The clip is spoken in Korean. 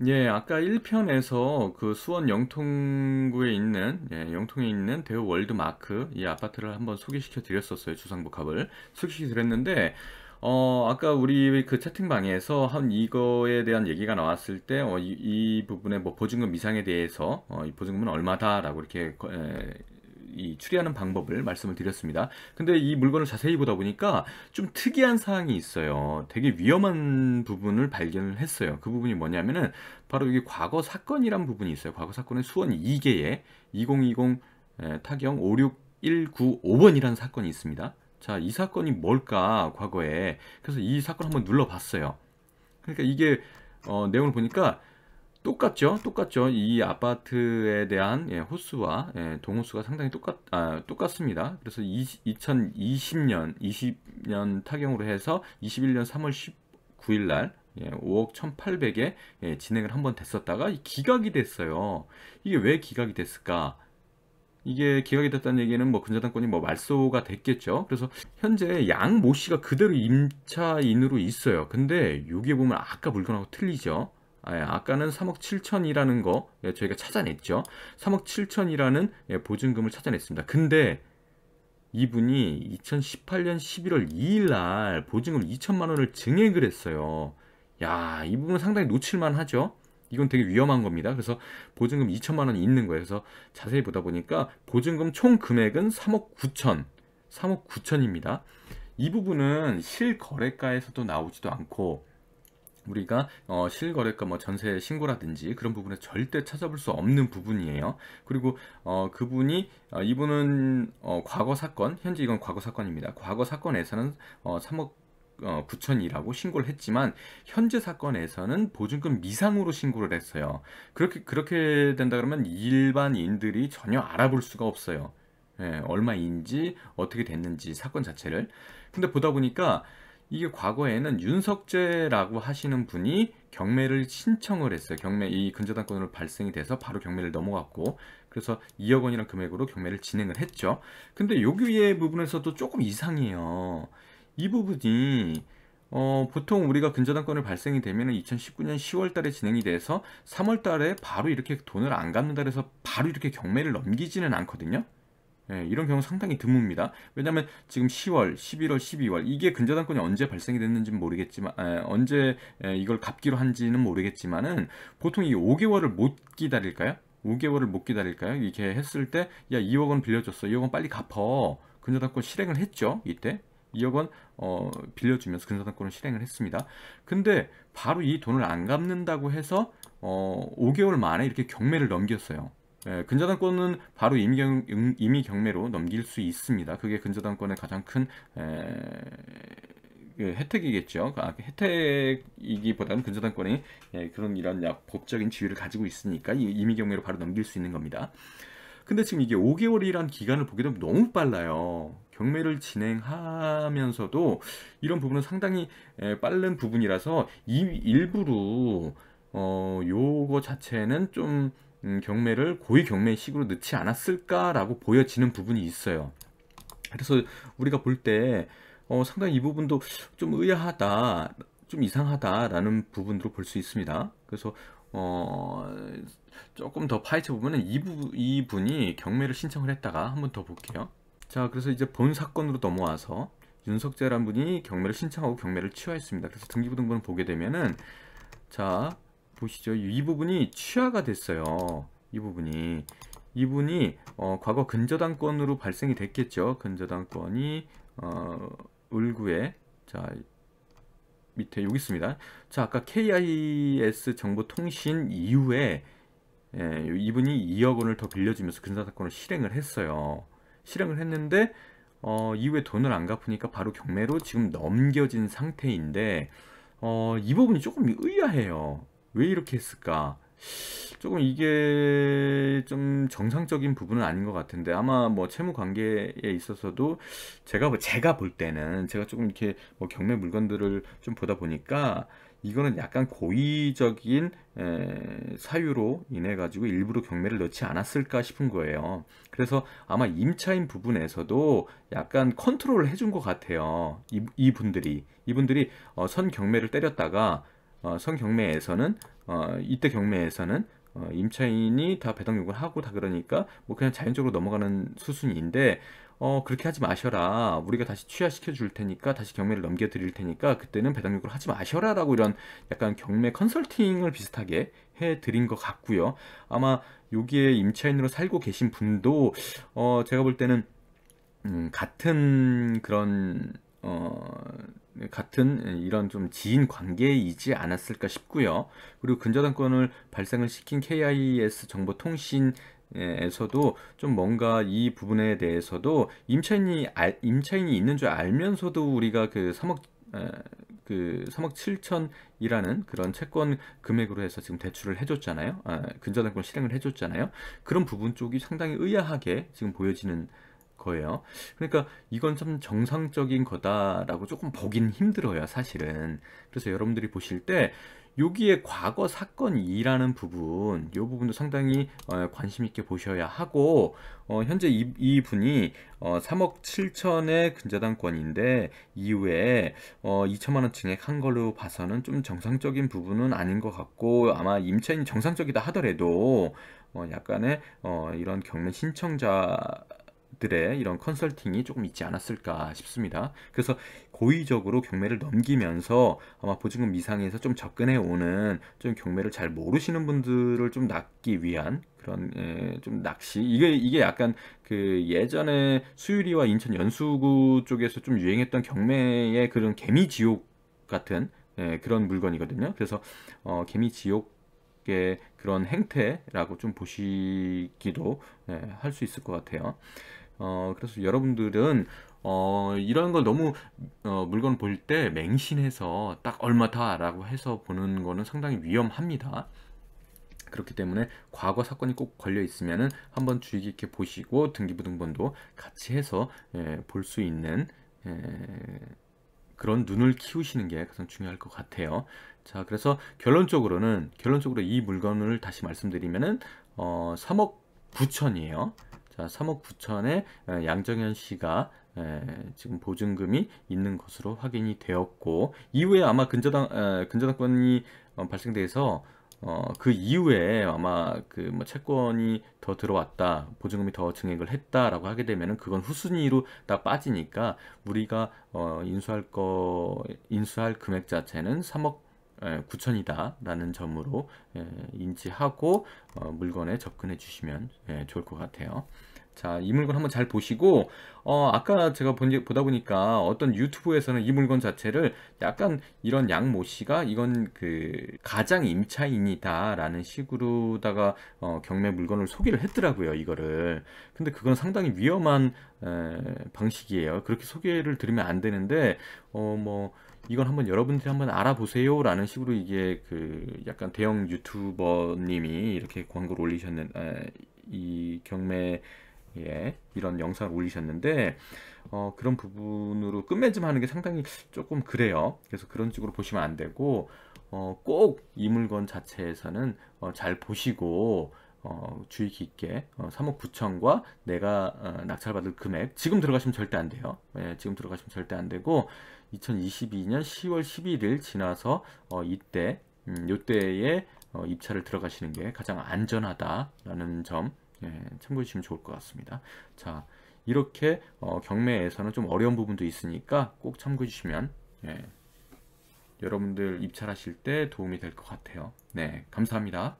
예, 아까 1편에서 그 수원 영통구에 있는, 예, 영통에 있는 대우 월드마크 이 아파트를 한번 소개시켜 드렸었어요. 주상복합을 소개시켜 드렸는데, 아까 우리 그 채팅방에서 한 이거에 대한 얘기가 나왔을 때, 이 부분의 뭐 보증금 미상에 대해서, 이 보증금은 얼마다라고 이렇게, 이 추리하는 방법을 말씀을 드렸습니다. 근데 이 물건을 자세히 보다 보니까 좀 특이한 사항이 있어요. 되게 위험한 부분을 발견을 했어요. 그 부분이 뭐냐면은 바로 여기 과거 사건이란 부분이 있어요. 과거 사건의 수원 2개에 2020 타경 56195번이라는 사건이 있습니다. 자, 이 사건이 뭘까, 과거에. 그래서 이 사건 한번 눌러봤어요. 그러니까 이게 내용을 보니까 똑같죠? 똑같죠? 이 아파트에 대한 호수와 동호수가 상당히 똑같습니다. 그래서 2020년, 20년 타경으로 해서 21년 3월 19일 날 5억 1,800에 진행을 한번 됐었다가 기각이 됐어요. 이게 왜 기각이 됐을까? 이게 기각이 됐다는 얘기는 뭐 근저당권이 뭐 말소가 됐겠죠. 그래서 현재 양 모 씨가 그대로 임차인으로 있어요. 근데 여기에 보면 아까 물건하고 틀리죠. 아까는 3억 7천이라는 거 저희가 찾아냈죠. 3억 7천이라는 보증금을 찾아냈습니다. 근데 이분이 2018년 11월 2일 날 보증금 2천만 원을 증액을 했어요. 야, 이 부분은 상당히 놓칠만 하죠. 이건 되게 위험한 겁니다. 그래서 보증금 2천만 원이 있는 거예요. 그래서 자세히 보다 보니까 보증금 총 금액은 3억 9천, 3억 9천입니다. 이 부분은 실거래가에서도 나오지도 않고 우리가 실거래가 뭐 전세 신고라든지 그런 부분에 절대 찾아볼 수 없는 부분이에요. 그리고 그분이 이분은 과거 사건, 현재 이건 과거 사건입니다. 과거 사건에서는 3억 9천이라고 신고를 했지만 현재 사건에서는 보증금 미상으로 신고를 했어요. 그렇게 된다 그러면 일반인들이 전혀 알아볼 수가 없어요. 예, 얼마인지 어떻게 됐는지 사건 자체를. 근데 보다 보니까 이게 과거에는 윤석재라고 하시는 분이 경매를 신청을 했어요. 경매 이 근저당권으로 발생이 돼서 바로 경매를 넘어갔고 그래서 2억 원이라는 금액으로 경매를 진행을 했죠. 근데 여기의 부분에서도 조금 이상해요. 이 부분이 보통 우리가 근저당권을 발생이 되면 2019년 10월 달에 진행이 돼서 3월 달에 바로 이렇게 돈을 안 갚는다 해서 바로 이렇게 경매를 넘기지는 않거든요. 예, 이런 경우 상당히 드뭅니다. 왜냐하면 지금 10월, 11월, 12월 이게 근저당권이 언제 발생이 됐는지는 모르겠지만 언제 이걸 갚기로 한지는 모르겠지만은 보통 이 5개월을 못 기다릴까요? 5개월을 못 기다릴까요? 이렇게 했을 때 야 2억 원 빌려줬어. 2억 원 빨리 갚어. 근저당권 실행을 했죠. 이때 2억 원 빌려주면서 근저당권을 실행을 했습니다. 근데 바로 이 돈을 안 갚는다고 해서 5개월 만에 이렇게 경매를 넘겼어요. 근저당권은 바로 임의 경매로 넘길 수 있습니다. 그게 근저당권의 가장 큰 그 혜택이겠죠. 혜택이기보다는 근저당권이 그런 이런 법적인 지위를 가지고 있으니까 이 임의 경매로 바로 넘길 수 있는 겁니다. 근데 지금 이게 5개월이란 기간을 보게 되면 너무 빨라요. 경매를 진행하면서도 이런 부분은 상당히 빠른 부분이라서 일부러 요거 자체는 좀 경매를 고위 경매식으로 넣지 않았을까라고 보여지는 부분이 있어요. 그래서 우리가 볼 때 상당히 이 부분도 좀 의아하다, 좀 이상하다라는 부분으로 볼 수 있습니다. 그래서 어, 조금 더 파헤쳐 보면은 이분이 경매를 신청을 했다가 한번 더 볼게요. 자, 그래서 이제 본 사건으로 넘어와서 윤석재란 분이 경매를 신청하고 경매를 취하했습니다. 그래서 등기부등본을 보게 되면은 자, 보시죠. 이 부분이 취하가 됐어요. 이 부분이. 이분이 과거 근저당권으로 발생이 됐겠죠. 근저당권이 을구에 자, 밑에 여기 있습니다. 자, 아까 KIS 정보통신 이후에 이분이 2억 원을 더 빌려주면서 근저당권을 실행을 했어요. 실행을 했는데 이후에 돈을 안 갚으니까 바로 경매로 지금 넘겨진 상태인데 이 부분이 조금 의아해요. 왜 이렇게 했을까? 조금 이게 좀 정상적인 부분은 아닌 것 같은데 아마 뭐 채무 관계에 있어서도 제가 볼 때는 제가 조금 이렇게 뭐 경매 물건들을 좀 보다 보니까 이거는 약간 고의적인 사유로 인해 가지고 일부러 경매를 넣지 않았을까 싶은 거예요. 그래서 아마 임차인 부분에서도 약간 컨트롤을 해준 것 같아요. 이분들이 선 경매를 때렸다가 성경매에서는 이때 경매에서는 임차인이 다 배당 요구를 하고 다 그러니까 뭐 그냥 자연적으로 넘어가는 수순인데 그렇게 하지 마셔라. 우리가 다시 취하시켜 줄 테니까 다시 경매를 넘겨 드릴 테니까 그때는 배당 요구를 하지 마셔라라고 이런 약간 경매 컨설팅을 비슷하게 해 드린 것 같고요. 아마 여기에 임차인으로 살고 계신 분도 제가 볼 때는 같은 그런 같은 이런 좀 지인 관계이지 않았을까 싶고요. 그리고 근저당권을 발생을 시킨 KIS 정보통신에서도 좀 뭔가 이 부분에 대해서도 임차인이 있는 줄 알면서도 우리가 그 3억 7천이라는 그런 채권 금액으로 해서 지금 대출을 해줬잖아요. 근저당권 실행을 해줬잖아요. 그런 부분 쪽이 상당히 의아하게 지금 보여지는 거예요. 그러니까 이건 참 정상적인 거다라고 조금 보긴 힘들어요, 사실은. 그래서 여러분들이 보실 때 여기에 과거 사건이라는 부분, 이 부분도 상당히 관심 있게 보셔야 하고, 현재 이 분이 3억 7천의 근저당권인데 이후에 2천만 원 증액한 걸로 봐서는 좀 정상적인 부분은 아닌 것 같고, 아마 임차인이 정상적이다 하더라도 약간의 이런 경매 신청자 들의 이런 컨설팅이 조금 있지 않았을까 싶습니다. 그래서 고의적으로 경매를 넘기면서 아마 보증금 미상에서 좀 접근해 오는 좀 경매를 잘 모르시는 분들을 좀 낚기 위한 그런 좀 낚시 이게 약간 그 예전에 수유리와 인천 연수구 쪽에서 좀 유행했던 경매의 그런 개미지옥 같은 그런 물건이거든요. 그래서 개미지옥 의 그런 행태라고 좀 보시기도 할 수 있을 것 같아요. 그래서 여러분들은 이런 걸 너무 물건 볼 때 맹신해서 딱 얼마다라고 해서 보는 거는 상당히 위험합니다. 그렇기 때문에 과거 사건이 꼭 걸려 있으면은 한번 주의 깊게 보시고 등기부등본도 같이 해서 볼 수 있는 그런 눈을 키우시는 게 가장 중요할 것 같아요. 자, 그래서 결론적으로 이 물건을 다시 말씀드리면은 3억 9천이에요. 자, 3억 9천에 양정현 씨가 지금 보증금이 있는 것으로 확인이 되었고 이후에 아마 근저당권이 발생돼서 그 이후에 아마 그 뭐 채권이 더 들어왔다, 보증금이 더 증액을 했다라고 하게 되면은 그건 후순위로 다 빠지니까 우리가 인수할 금액 자체는 3억 9천이다라는 점으로 인지하고 물건에 접근해 주시면 좋을 것 같아요. 자, 이 물건 한번 잘 보시고, 아까 제가 보다 보니까 어떤 유튜브에서는 이 물건 자체를 약간 이런 양모 씨가 이건 그 가장 임차인이다라는 식으로다가 경매 물건을 소개를 했더라고요, 이거를. 근데 그건 상당히 위험한 방식이에요. 그렇게 소개를 드리면 안 되는데, 뭐, 이건 한번 여러분들이 한번 알아보세요라는 식으로 이게 그 약간 대형 유튜버님이 이렇게 광고를 올리셨는 이 경매 이런 영상을 올리셨는데 그런 부분으로 끝맺음하는 게 상당히 조금 그래요. 그래서 그런 식으로 보시면 안 되고 꼭 이 물건 자체에서는 잘 보시고 주의 깊게 3억 9천과 내가 낙찰받을 금액 지금 들어가시면 절대 안 돼요. 지금 들어가시면 절대 안 되고 2022년 10월 11일 지나서 요때에 입찰을 들어가시는 게 가장 안전하다라는 점 참고해 주시면 좋을 것 같습니다. 자, 이렇게 경매에서는 좀 어려운 부분도 있으니까 꼭 참고해 주시면 여러분들 입찰하실 때 도움이 될 것 같아요. 네, 감사합니다.